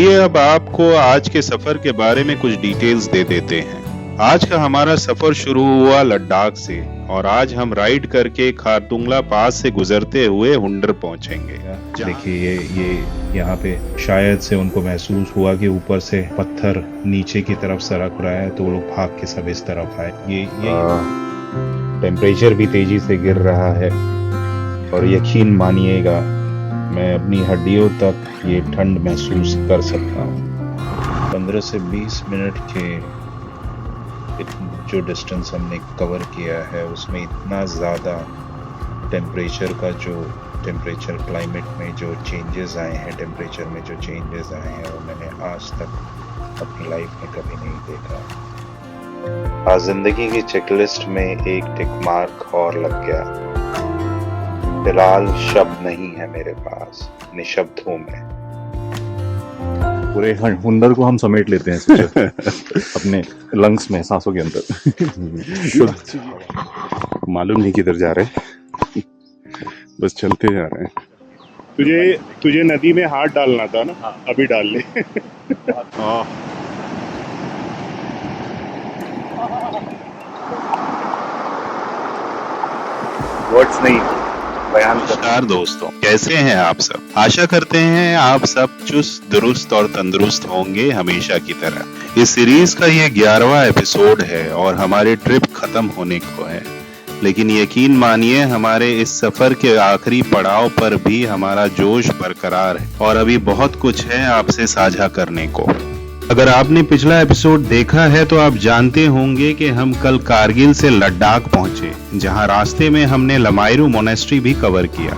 ये अब आपको आज के सफर के बारे में कुछ डिटेल्स दे देते हैं। आज का हमारा सफर शुरू हुआ लद्दाख से और आज हम राइड करके खारदुंगला पास से गुजरते हुए हुंडर पहुंचेंगे। देखिए ये यहाँ पे शायद से उनको महसूस हुआ कि ऊपर से पत्थर नीचे की तरफ सरक रहा है, तो वो लोग भाग के सब इस तरफ आए। ये टेम्परेचर भी तेजी से गिर रहा है और यकीन मानिएगा मैं अपनी हड्डियों तक ये ठंड महसूस कर सकता हूँ। 15 से 20 मिनट के जो डिस्टेंस हमने कवर किया है उसमें इतना ज़्यादा टेम्परेचर क्लाइमेट में जो चेंजेस आए हैं, टेम्परेचर में जो चेंजेस आए हैं वो मैंने आज तक अपनी लाइफ में कभी नहीं देखा। आज जिंदगी की चेकलिस्ट में एक टिक मार्क और लग गया। फिलहाल शब्द नहीं है मेरे पास, निशब्द हूं मैं। पूरे हुंडर को हम समेट लेते हैं अपने लंग्स में, सांसों के अंदर। मालूम नहीं किधर जा रहे, बस चलते जा रहे हैं। तुझे नदी में हाथ डालना था ना, अभी डाल ले। वर्ड्स नहीं, बयान कर। नमस्कार दोस्तों, कैसे हैं आप सब? आशा करते हैं आप सब चुस्त दुरुस्त और तंदुरुस्त होंगे हमेशा की तरह। इस सीरीज का ये 11वां एपिसोड है और हमारी ट्रिप खत्म होने को है, लेकिन यकीन मानिए हमारे इस सफर के आखिरी पड़ाव पर भी हमारा जोश बरकरार है और अभी बहुत कुछ है आपसे साझा करने को। अगर आपने पिछला एपिसोड देखा है तो आप जानते होंगे कि हम कल कारगिल से लद्दाख पहुंचे, जहां रास्ते में हमने लमायरू मोनेस्ट्री भी कवर किया।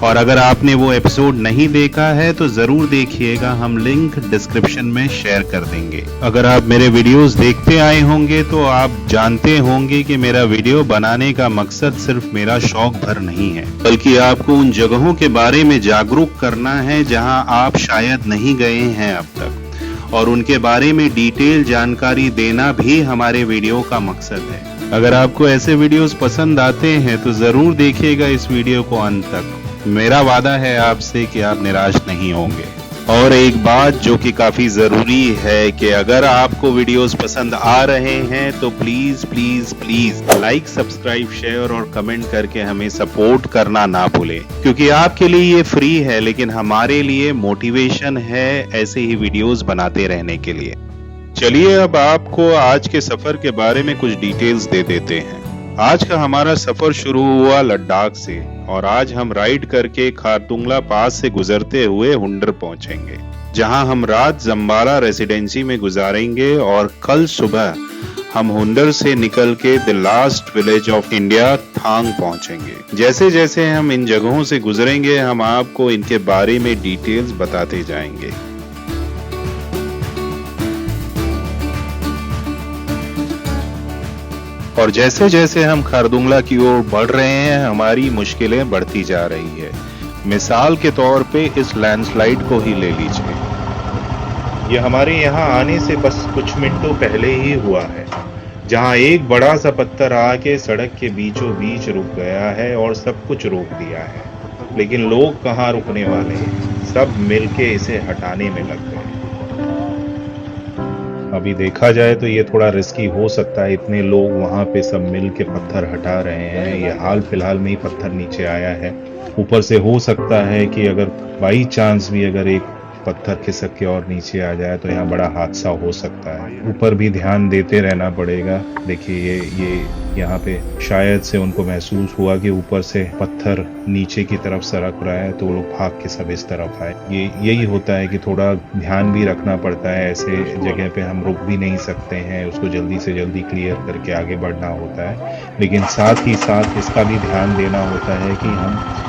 और अगर आपने वो एपिसोड नहीं देखा है तो जरूर देखिएगा, हम लिंक डिस्क्रिप्शन में शेयर कर देंगे। अगर आप मेरे वीडियोस देखते आए होंगे तो आप जानते होंगे कि मेरा वीडियो बनाने का मकसद सिर्फ मेरा शौक भर नहीं है, बल्कि आपको उन जगहों के बारे में जागरूक करना है जहां आप शायद नहीं गए हैं अब तक, और उनके बारे में डिटेल जानकारी देना भी हमारे वीडियो का मकसद है। अगर आपको ऐसे वीडियोस पसंद आते हैं तो जरूर देखिएगा इस वीडियो को अंत तक। मेरा वादा है आपसे कि आप निराश नहीं होंगे। और एक बात जो कि काफी जरूरी है कि अगर आपको वीडियोस पसंद आ रहे हैं तो please please please like, subscribe, share और कमेंट करके हमें सपोर्ट करना ना भूलें, क्योंकि आपके लिए ये फ्री है लेकिन हमारे लिए मोटिवेशन है ऐसे ही वीडियोस बनाते रहने के लिए। चलिए अब आपको आज के सफर के बारे में कुछ डिटेल्स दे देते हैं। आज का हमारा सफर शुरू हुआ लद्दाख से और आज हम राइड करके खारदुंगला पास से गुजरते हुए हुंडर पहुंचेंगे, जहां हम रात जम्बाला रेसिडेंसी में गुजारेंगे और कल सुबह हम हुंडर से निकल के the last village of India Thang पहुंचेंगे। जैसे जैसे हम इन जगहों से गुजरेंगे हम आपको इनके बारे में डिटेल्स बताते जाएंगे। और जैसे जैसे हम खारदुंगला की ओर बढ़ रहे हैं हमारी मुश्किलें बढ़ती जा रही है। मिसाल के तौर पे इस लैंडस्लाइड को ही ले लीजिए। ये हमारे यहाँ आने से बस कुछ मिनटों पहले ही हुआ है, जहाँ एक बड़ा सा पत्थर आके सड़क के बीचों बीच रुक गया है और सब कुछ रोक दिया है। लेकिन लोग कहाँ रुकने वाले हैं, सब मिलके इसे हटाने में लग गए। अभी देखा जाए तो ये थोड़ा रिस्की हो सकता है, इतने लोग वहाँ पे सब मिल के पत्थर हटा रहे हैं। ये हाल फिलहाल में ही पत्थर नीचे आया है। ऊपर से हो सकता है कि अगर बाई चांस भी अगर एक पत्थर खिसक के और नीचे आ जाए तो यहाँ बड़ा हादसा हो सकता है। ऊपर भी ध्यान देते रहना पड़ेगा। देखिए ये यहाँ पे शायद से उनको महसूस हुआ कि ऊपर से पत्थर नीचे की तरफ सरक रहा है, तो वो लोग भाग के सब इस तरफ आए। यही होता है कि थोड़ा ध्यान भी रखना पड़ता है। ऐसे जगह पे हम रुक भी नहीं सकते हैं, उसको जल्दी से जल्दी क्लियर करके आगे बढ़ना होता है। लेकिन साथ ही साथ इसका भी ध्यान देना होता है कि हम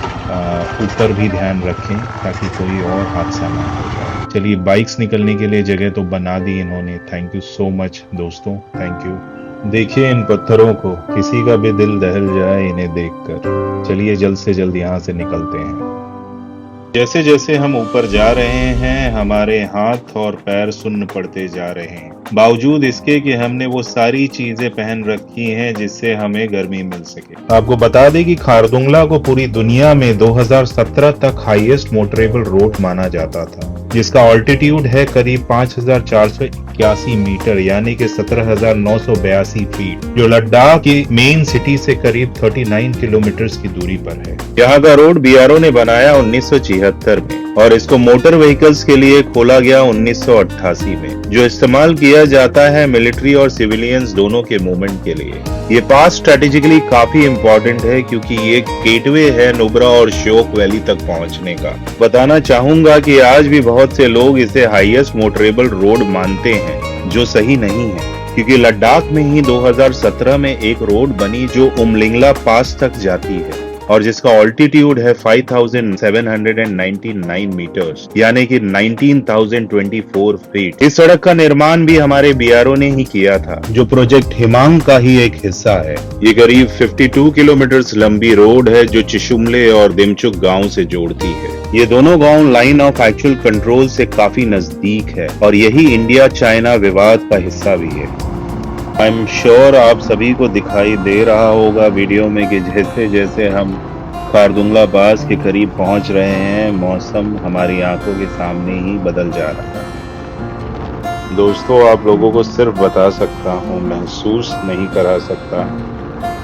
ऊपर भी ध्यान रखें ताकि कोई और हादसा ना हो जाए। चलिए, बाइक्स निकलने के लिए जगह तो बना दी इन्होंने। थैंक यू सो मच दोस्तों, थैंक यू। देखिए इन पत्थरों को, किसी का भी दिल दहल जाए इन्हें देखकर। चलिए जल्द से जल्द यहाँ से निकलते हैं। जैसे जैसे हम ऊपर जा रहे हैं हमारे हाथ और पैर सुन्न पड़ते जा रहे हैं, बावजूद इसके कि हमने वो सारी चीजें पहन रखी हैं जिससे हमें गर्मी मिल सके। आपको बता दें कि खारदुंगला को पूरी दुनिया में 2017 तक हाईएस्ट मोटरेबल रोड माना जाता था। जिसका ऑल्टीट्यूड है करीब 5,481 मीटर यानी कि 17,982 फीट, जो लद्दाख की मेन सिटी से करीब 39 किलोमीटर की दूरी पर है। यहाँ का रोड बीआरओ ने बनाया 1976 में और इसको मोटर व्हीकल्स के लिए खोला गया 1988 में, जो इस्तेमाल किया जाता है मिलिट्री और सिविलियंस दोनों के मूवमेंट के लिए। ये पास स्ट्रेटेजिकली काफी इम्पोर्टेंट है क्योंकि ये गेटवे है नुब्रा और श्योक वैली तक पहुंचने का। बताना चाहूंगा कि आज भी बहुत से लोग इसे हाईएस्ट मोटरेबल रोड मानते हैं, जो सही नहीं है क्योंकि लद्दाख में ही 2017 में एक रोड बनी जो उमलिंगला पास तक जाती है और जिसका ऑल्टीट्यूड है 5,799 मीटर्स यानी कि 19,024 फीट। इस सड़क का निर्माण भी हमारे बीआरओ ने ही किया था, जो प्रोजेक्ट हिमांग का ही एक हिस्सा है। ये करीब 52 किलोमीटर लंबी रोड है जो चिशुमले और दिमचुक गांव से जोड़ती है। ये दोनों गांव लाइन ऑफ एक्चुअल कंट्रोल से काफी नजदीक है और यही इंडिया चाइना विवाद का हिस्सा भी है। आई एम श्योर आप सभी को दिखाई दे रहा होगा वीडियो में कि जैसे जैसे हम खारदुंगला पास के करीब पहुंच रहे हैं, मौसम हमारी आंखों के सामने ही बदल जा रहा है। दोस्तों, आप लोगों को सिर्फ बता सकता हूं, महसूस नहीं करा सकता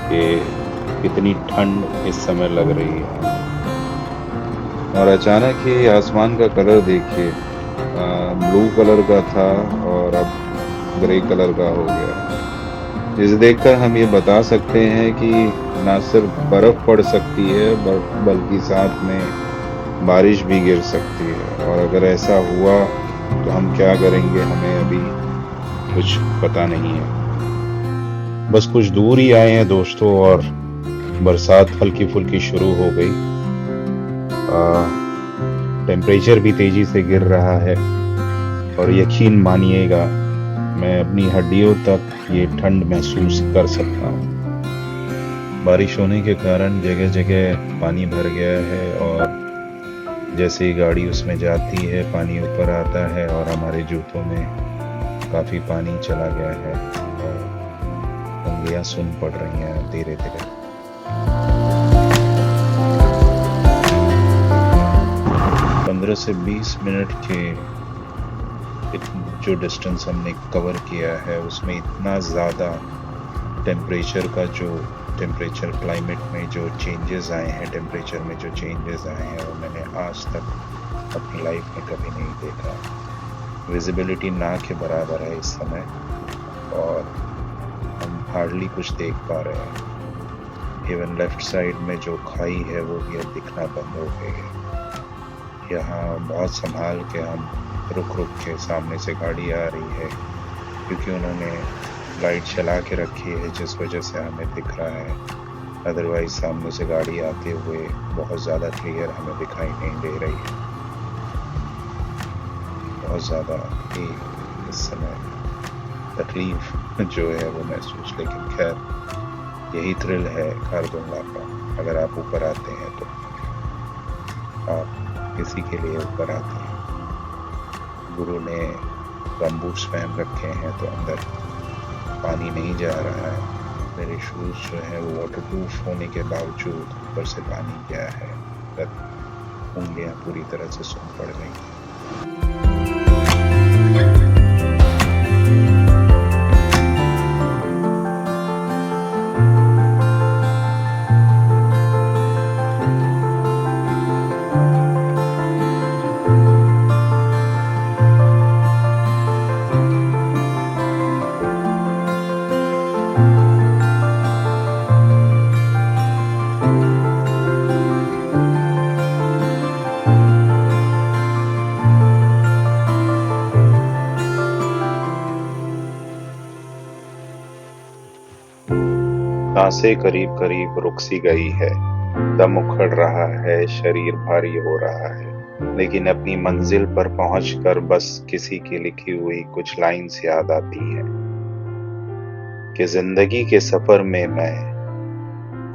कि कितनी ठंड इस समय लग रही है। और अचानक ही आसमान का कलर देखिए, ब्लू कलर का था और अब ग्रे कलर का हो गया। इसे देखकर हम ये बता सकते हैं कि ना सिर्फ बर्फ पड़ सकती है बल्कि साथ में बारिश भी गिर सकती है, और अगर ऐसा हुआ तो हम क्या करेंगे हमें अभी कुछ पता नहीं है। बस कुछ दूर ही आए हैं दोस्तों और बरसात हल्की फुल्की शुरू हो गई। टेम्परेचर भी तेजी से गिर रहा है और यकीन मानिएगा मैं अपनी हड्डियों तक ये ठंड महसूस कर सकता हूँ। बारिश होने के कारण जगह जगह पानी भर गया है और जैसे ही गाड़ी उसमें जाती है पानी ऊपर आता है और हमारे जूतों में काफी पानी चला गया है और उंगलियां सुन पड़ रही हैं धीरे धीरे। पंद्रह से 20 मिनट के जो डिस्टेंस हमने कवर किया है उसमें इतना ज़्यादा टेम्परेचर क्लाइमेट में जो चेंजेस आए हैं, टेम्परेचर में जो चेंजेस आए हैं वो मैंने आज तक अपनी लाइफ में कभी नहीं देखा। विजिबिलिटी ना के बराबर है इस समय और हम हार्डली कुछ देख पा रहे हैं। इवन लेफ्ट साइड में जो खाई है वो भी अब दिखना बंद हो गई है। यहाँ बहुत संभाल के हम रुक के सामने से गाड़ी आ रही है क्योंकि उन्होंने लाइट चला के रखी है जिस वजह से हमें दिख रहा है, अदरवाइज सामने से गाड़ी आते हुए बहुत ज़्यादा क्लियर हमें दिखाई नहीं दे रही है। बहुत ज़्यादा ही इस समय तकलीफ जो है वो महसूस, लेकिन खैर यही थ्रिल है खारदुंगला का। अगर आप ऊपर आते हैं तो आप किसी के लिए ऊपर आते हैं। गुरु ने गमबूट्स पहन रखे हैं तो अंदर पानी नहीं जा रहा है। मेरे शूज जो है वो वाटरप्रूफ होने के बावजूद ऊपर से पानी गया है, उंगलियां पूरी तरह से सूख पड़ गई। सांसें करीब करीब रुक सी गई है, दम उखड़ रहा है, शरीर भारी हो रहा है, लेकिन अपनी मंजिल पर पहुंचकर बस किसी की लिखी हुई कुछ लाइन्स याद आती है कि जिंदगी के सफर में मैं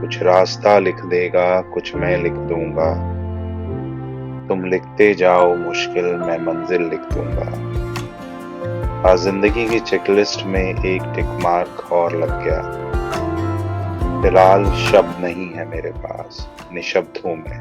कुछ रास्ता लिख देगा, कुछ मैं लिख दूंगा, तुम लिखते जाओ मुश्किल मैं मंजिल लिख दूंगा। आज जिंदगी की चेकलिस्ट में एक टिक मार्क और लग गया। फिलहाल शब्द नहीं है मेरे पास, निशब्द हूं मैं।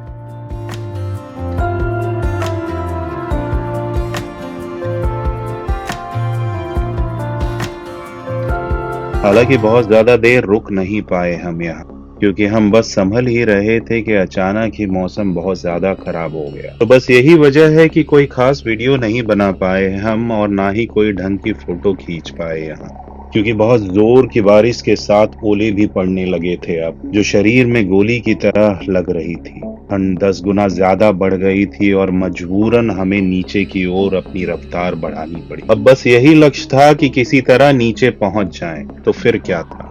हालांकि बहुत ज्यादा देर रुक नहीं पाए हम यहाँ, क्योंकि हम बस संभल ही रहे थे कि अचानक ही मौसम बहुत ज्यादा खराब हो गया। तो बस यही वजह है कि कोई खास वीडियो नहीं बना पाए हम, और ना ही कोई ढंग की फोटो खींच पाए यहाँ, क्योंकि बहुत जोर की बारिश के साथ ओले भी पड़ने लगे थे अब, जो शरीर में गोली की तरह लग रही थी। ठंड 10 गुना ज्यादा बढ़ गई थी और मजबूरन हमें नीचे की ओर अपनी रफ्तार बढ़ानी पड़ी। अब बस यही लक्ष्य था कि किसी तरह नीचे पहुंच जाएं। तो फिर क्या था,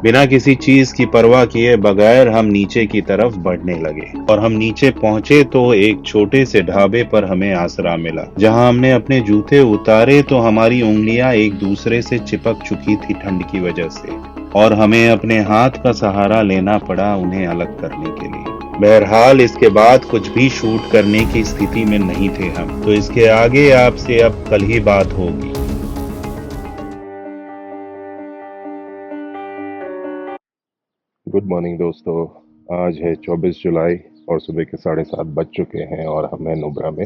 बिना किसी चीज की परवाह किए बगैर हम नीचे की तरफ बढ़ने लगे। और हम नीचे पहुंचे तो एक छोटे से ढाबे पर हमें आसरा मिला, जहां हमने अपने जूते उतारे तो हमारी उंगलियां एक दूसरे से चिपक चुकी थी ठंड की वजह से, और हमें अपने हाथ का सहारा लेना पड़ा उन्हें अलग करने के लिए। बहरहाल इसके बाद कुछ भी शूट करने की स्थिति में नहीं थे हम, तो इसके आगे आपसे अब कल ही बात होगी। गुड मॉर्निंग दोस्तों। आज है 24 जुलाई और सुबह के 7:30 बज चुके हैं और हम हैं नुब्रा में।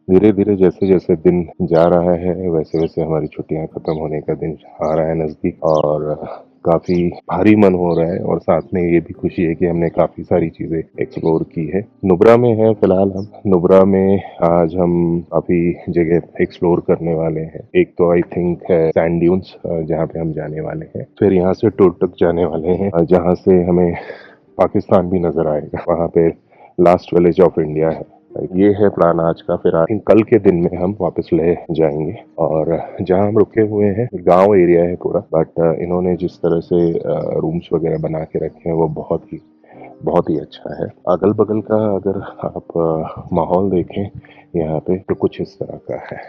धीरे धीरे जैसे जैसे दिन जा रहा है वैसे वैसे हमारी छुट्टियां खत्म होने का दिन आ रहा है नजदीक, और काफी भारी मन हो रहा है। और साथ में ये भी खुशी है कि हमने काफी सारी चीजें एक्सप्लोर की है। नुब्रा में है फिलहाल हम। नुब्रा में आज हम काफी जगह एक्सप्लोर करने वाले हैं। एक तो आई थिंक है सैंड ड्यून्स, जहाँ पे हम जाने वाले हैं। फिर यहाँ से टुरटुक जाने वाले हैं, जहाँ से हमें पाकिस्तान भी नजर आएगा। वहाँ पे लास्ट विलेज ऑफ इंडिया है। ये है प्लान आज का। फिर आई थिंक कल के दिन में हम वापस ले जाएंगे। और जहाँ हम रुके हुए हैं गांव एरिया है पूरा, बट इन्होंने जिस तरह से रूम्स वगैरह बना के रखे हैं वो बहुत ही अच्छा है। अगल बगल का अगर आप माहौल देखें यहाँ पे तो कुछ इस तरह का है।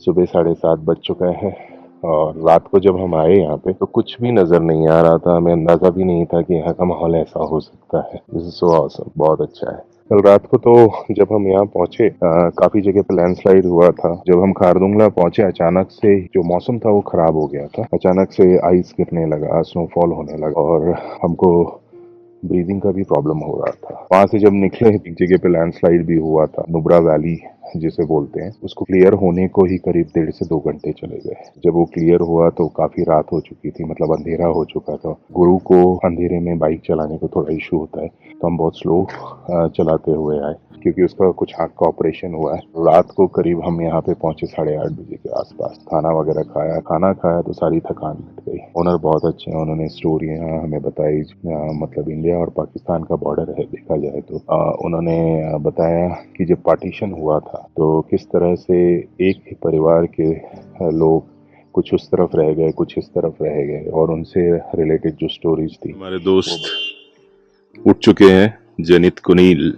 सुबह 7:30 बज चुका है और रात को जब हम आए यहाँ पे तो कुछ भी नजर नहीं आ रहा था। हमें अंदाजा भी नहीं था कि यहाँ का माहौल ऐसा हो सकता है। दिस इज सो ऑसम, बहुत अच्छा है। कल रात को तो जब हम यहाँ पहुंचे काफी जगह पे लैंडस्लाइड हुआ था। जब हम खारदुंगला पहुंचे अचानक से जो मौसम था वो खराब हो गया था। अचानक से आइस गिरने लगा, स्नोफॉल होने लगा और हमको ब्रीदिंग का भी प्रॉब्लम हो रहा था। वहां से जब निकले एक जगह पे लैंडस्लाइड भी हुआ था। नुब्रा वैली जिसे बोलते हैं, उसको क्लियर होने को ही करीब 1.5 से 2 घंटे चले गए। जब वो क्लियर हुआ तो काफी रात हो चुकी थी, मतलब अंधेरा हो चुका था। गुरु को अंधेरे में बाइक चलाने को थोड़ा इशू होता है, तो हम बहुत स्लो चलाते हुए आए क्योंकि उसका कुछ आँख का ऑपरेशन हुआ है। रात को करीब हम यहाँ पे पहुंचे 8:30 बजे के आसपास। खाना वगैरह खाया, खाना खाया तो सारी थकान मिट गई। ओनर बहुत अच्छे हैं, उन्होंने स्टोरियाँ हमें बताई। मतलब इंडिया और पाकिस्तान का बॉर्डर है देखा जाए तो। उन्होंने बताया कि जब पार्टीशन हुआ था तो किस तरह से एक ही परिवार के लोग कुछ उस तरफ रह गए, कुछ इस तरफ रह गए, और उनसे रिलेटेड जो स्टोरीज थी। हमारे दोस्त उठ चुके हैं, जनित कुनील।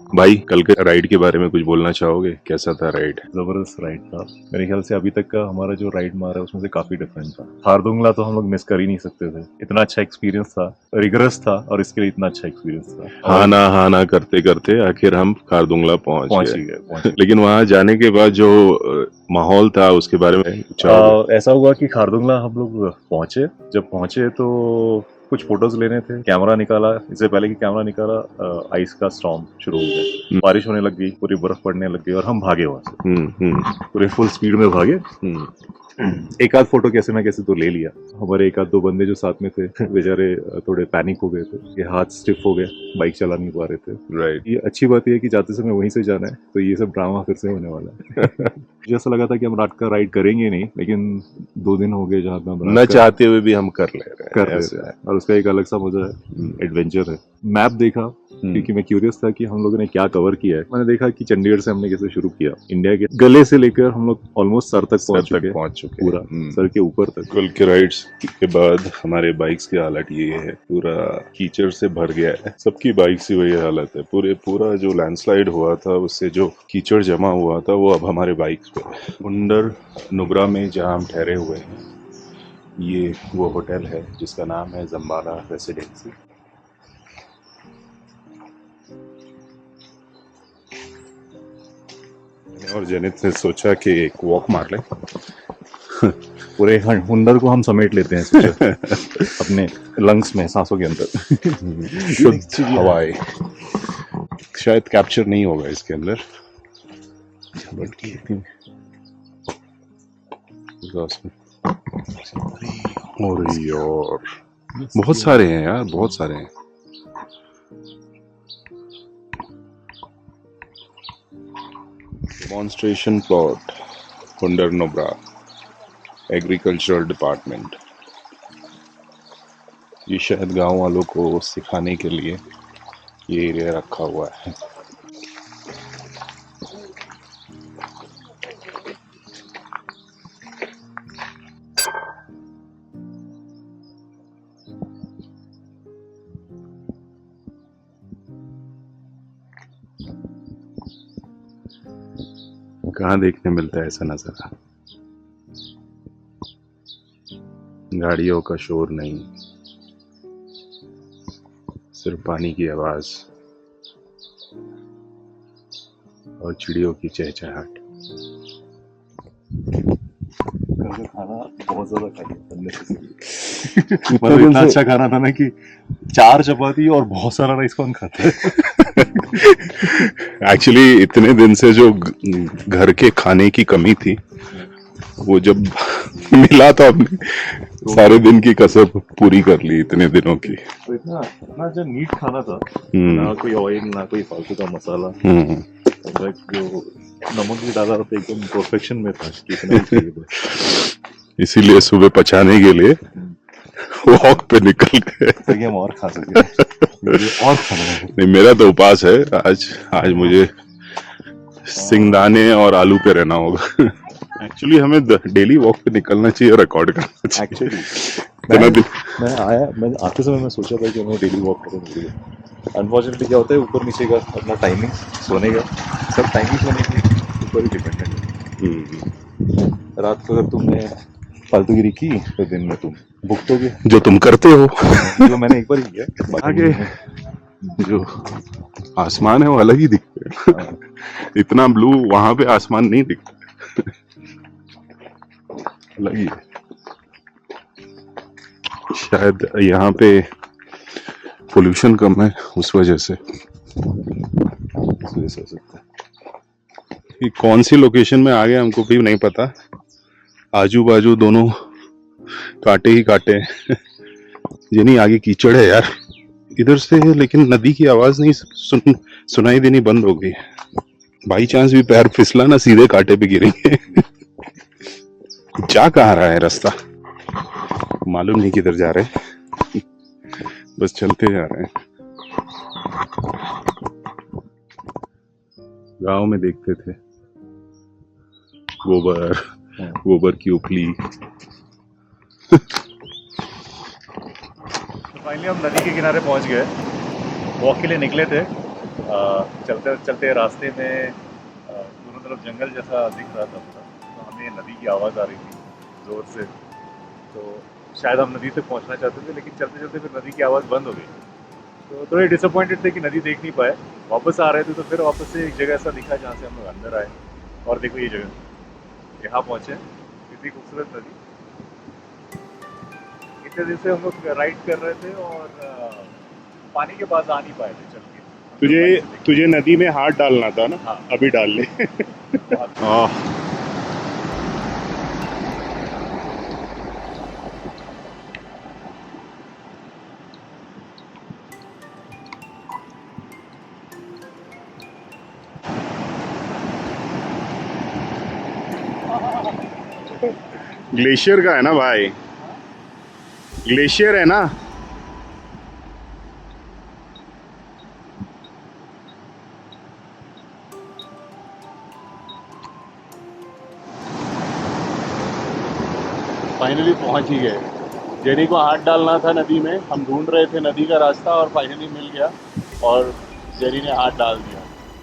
भाई, कल के राइड के बारे में कुछ बोलना चाहोगे? कैसा था राइड? जबरदस्त राइड था। मेरे ख्याल से अभी तक का हमारा जो राइड मारा है उसमें से काफी डिफरेंट था। खारदुंगला तो हम लोग मिस कर ही नहीं सकते थे। इतना अच्छा एक्सपीरियंस था, रिगरस था और इसके लिए इतना अच्छा एक्सपीरियंस था। हाँ ना करते करते आखिर हम खारदुंगला पहुंच ही गए। गए। लेकिन वहां जाने के बाद जो माहौल था उसके बारे में चाहोगे? ऐसा हुआ कि खारदुंगला हम लोग पहुंचे। जब पहुंचे तो कुछ फोटोज लेने थे, कैमरा निकाला। इससे पहले कि कैमरा निकाला आइस का स्टॉर्म शुरू हो गया, बारिश होने लग गई, पूरी बर्फ पड़ने लग गई और हम भागे वहां से। पूरे फुल स्पीड में भागे। एक आध फोटो कैसे ना कैसे तो ले लिया। हमारे एक आध दो बंदे जो साथ में थे बेचारे थोड़े पैनिक हो गए थे, ये हाथ स्टिफ हो गए, बाइक चला नहीं पा रहे थे। राइट। ये अच्छी बात है कि जाते समय वहीं से जाना है, तो ये सब ड्रामा फिर से होने वाला है। मुझे ऐसा लगा था कि हम रात का राइड करेंगे नहीं, लेकिन 2 दिन हो गए जहाँ पे हम न चाहते हुए भी हम कर ले रहे हैं। और उसका एक अलग सा मजा है, एडवेंचर है। मैप देखा क्योंकि मैं क्यूरियस था कि हम लोगों ने क्या कवर किया है। मैंने देखा कि चंडीगढ़ से हमने कैसे शुरू किया, इंडिया के गले से लेकर हम लोग ऑलमोस्ट सर तक पहुंच चुके पूरा सर के ऊपर तक। कल के राइड्स के बाद हमारे बाइक्स की हालत ये है, पूरा कीचड़ से भर गया है। सबकी बाइक्स की वही हालत है। पूरा जो लैंडस्लाइड हुआ था उससे जो कीचड़ जमा हुआ था वो अब हमारे बाइक्स पे है। हुंडर नुब्रा में जहाँ हम ठहरे हुए हैं, ये वो होटल है जिसका नाम है जम्बारा रेसिडेंसी। और जनित ने सोचा कि एक वॉक मार ले। पूरे हुंडर को हम समेट लेते हैं अपने लंग्स में, सांसों के अंदर। शुद्ध हवाएं शायद कैप्चर नहीं होगा इसके अंदर, बट और यार बहुत सारे हैं यार, बहुत सारे हैं। Demonstration plot Hunder Nubra agricultural department. ये शायद गांव वालों को सिखाने के लिए ये एरिया रखा हुआ है। कहाँ देखने मिलता है ऐसा नजारा? गाड़ियों का शोर नहीं, सिर्फ पानी की आवाज और चिड़ियों की चहचहाट। खाना बहुत ज्यादा खाया मतलब इतना अच्छा खाना था ना कि 4 चपाती और बहुत सारा राइस कौन खाता है। एक्चुअली इतने दिन से जो घर के खाने की कमी थी, वो जब मिला तो हमने सारे दिन की कसर पूरी कर ली इतने दिनों की। तो इतना इतना जो नीट खाना था, हम्म। ना कोई ऑयल ना कोई फालतू का मसाला, बस जो नमक भी डाला तो एकदम परफेक्शन में था कि इतना ही चाहिए बस। इसीलिए सुबह पचाने के लिए वॉक पे निकल गए ताकि हम और खा सके। और खाना है। नहीं, मेरा तो उपास है आज। आज मुझे सिंगदाने और आलू पे रहना होगा। एक्चुअली हमें डेली वॉक पे निकलना चाहिए, रिकॉर्ड करना चाहिए। एक्चुअली मैं आते समय मैं सोचा था कि मैं डेली वॉक करूँ। अनफॉर्चुनेटली क्या होता है, ऊपर नीचे का अपना टाइमिंग सोने का सब टाइमिंग सोने के ऊपर ही डिपेंडेंट है। रात को अगर तुमने फालतूगिरी की तो दिन में तुम भुगतोगे, जो तुम करते हो। जो मैंने एक बार ही किया। आगे जो आसमान है वो अलग ही दिखता है। इतना ब्लू वहां पे आसमान नहीं दिखता, अलग ही है। शायद यहाँ पे पोल्यूशन कम है उस वजह से हो सकता है। कि कौन सी लोकेशन में आ गए हमको भी नहीं पता। आजू बाजू दोनों कांटे ही कांटे हैं। ये नहीं, आगे कीचड़ है यार इधर से, लेकिन नदी की आवाज नहीं सुनाई देनी बंद हो गई। बाई चांस भी पैर फिसला ना, सीधे कांटे पे गिरेंगे। जा कहाँ रहा है रास्ता मालूम नहीं किधर जा रहे हैं, बस चलते जा रहे हैं। गांव में देखते थे गोबर की उपली। फाइनली हम नदी के किनारे पहुंच गए। वॉक के लिए निकले थे। चलते चलते रास्ते में दोनों तरफ जंगल जैसा दिख रहा था पूरा, तो हमें नदी की आवाज़ आ रही थी ज़ोर से। तो शायद हम नदी तक पहुंचना चाहते थे, लेकिन चलते चलते फिर नदी की आवाज़ बंद हो गई। तो थोड़े डिसअपॉइंटेड थे कि नदी देख नहीं पाए। वापस आ रहे थे तो फिर वापस से एक जगह ऐसा दिखा जहाँ से हम लोग अंदर आए। और देखो ये जगह, यहाँ पहुँचे, कितनी खूबसूरत नदी। इतने दिन से हम लोग राइड कर रहे थे और पानी के पास आ नहीं पाए थे चल के। तुझे नदी में हाथ डालना था ना। हाँ। अभी डाल ले। ग्लेशियर का है ना भाई, ग्लेशियर है ना। फाइनली पहुंच ही गए। जेनी को हाथ डालना था नदी में, हम ढूंढ रहे थे नदी का रास्ता और फाइनली मिल गया और जेनी ने हाथ डाल दिया।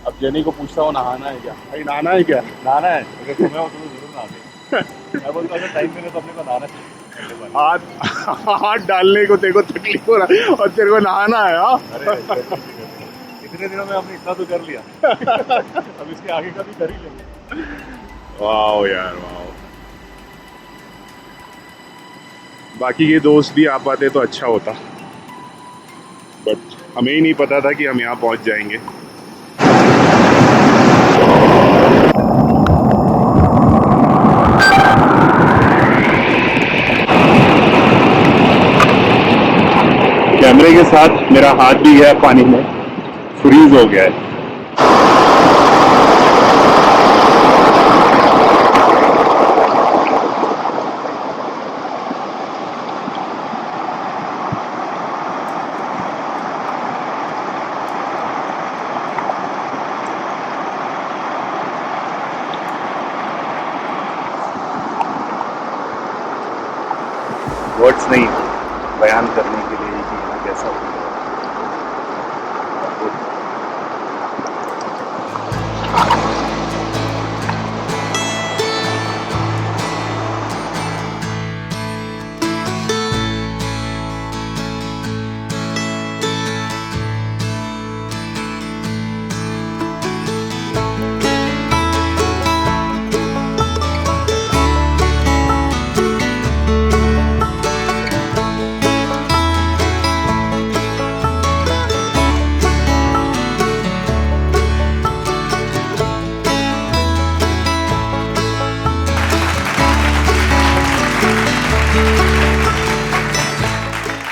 अब जेनी को पूछता हूँ नहाना है क्या? भाई नहाना है क्या? नहाना है, अगर तुम्हें हो तो जरूर नहाते। मैं बोलता हूँ अगर टाइम मिले तो अपने को नहाना चाहिए। हाथ डालने को तेरे को तकलीफ हो रहा है और तेरे को नहाना है। हाँ, अरे इतने दिनों में हमने इतना तो कर लिया। अब इसके आगे का भी कर ही लेंगे। वाह यार वाह। बाकी के दोस्त भी आ पाते तो अच्छा होता, बट हमें ही नहीं पता था कि हम यहाँ पहुँच जाएंगे। कैमरे के साथ मेरा हाथ भी गया पानी में, फ्रीज हो गया है। वर्ड्स नहीं बयान करने के लिए कि यहाँ कैसा